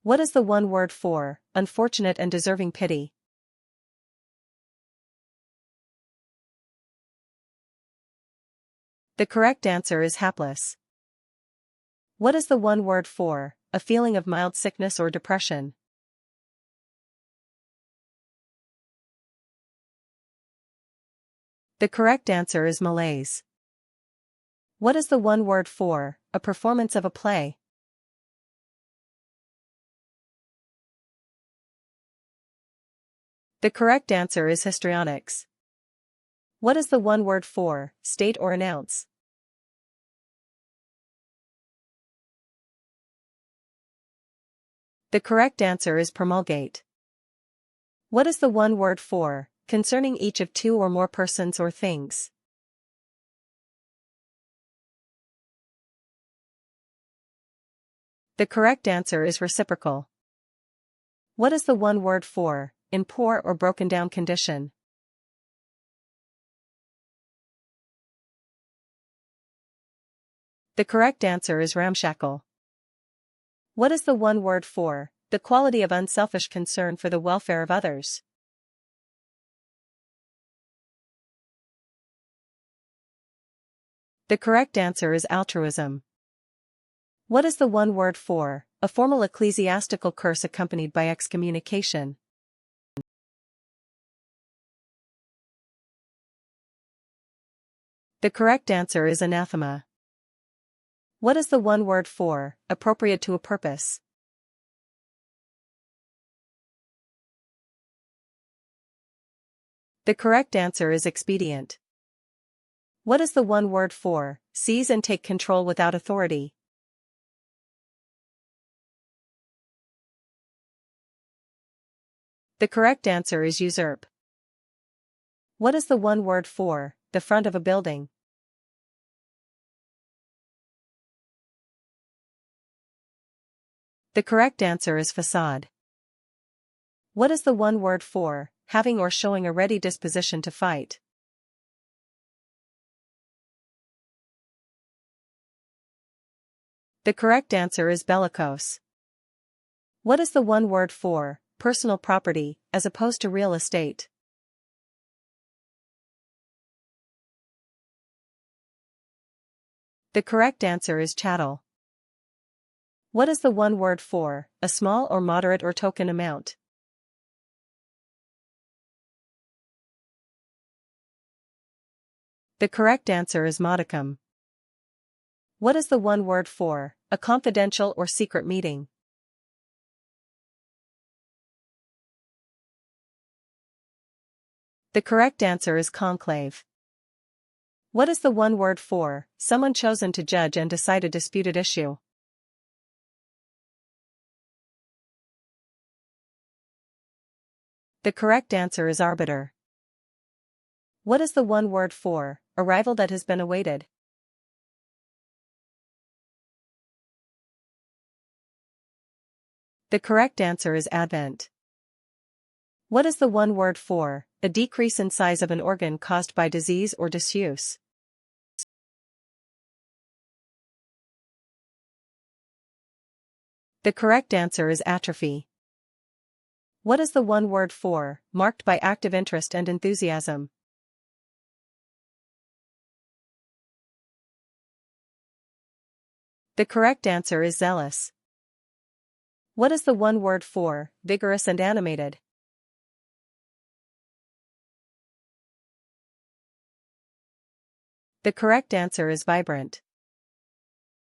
What is the one word for unfortunate and deserving pity? The correct answer is hapless. What is the one word for a feeling of mild sickness or depression? The correct answer is malaise. What is the one word for a performance of a play? The correct answer is histrionics. What is the one word for state or announce? The correct answer is promulgate. What is the one word for concerning each of two or more persons or things? The correct answer is reciprocal. What is the one word for in poor or broken down condition? The correct answer is ramshackle. What is the one word for the quality of unselfish concern for the welfare of others? The correct answer is altruism. What is the one word for a formal ecclesiastical curse accompanied by excommunication? The correct answer is anathema. What is the one word for appropriate to a purpose? The correct answer is expedient. What is the one word for seize and take control without authority? The correct answer is usurp. What is the one word for the front of a building? The correct answer is facade. What is the one word for having or showing a ready disposition to fight? The correct answer is bellicose. What is the one word for personal property as opposed to real estate? The correct answer is chattel. What is the one word for a small or moderate or token amount? The correct answer is modicum. What is the one word for a confidential or secret meeting? The correct answer is conclave. What is the one word for someone chosen to judge and decide a disputed issue? The correct answer is arbiter. What is the one word for arrival that has been awaited? The correct answer is advent. What is the one word for a decrease in size of an organ caused by disease or disuse? The correct answer is atrophy. What is the one word for marked by active interest and enthusiasm? The correct answer is zealous. What is the one word for vigorous and animated? The correct answer is vibrant.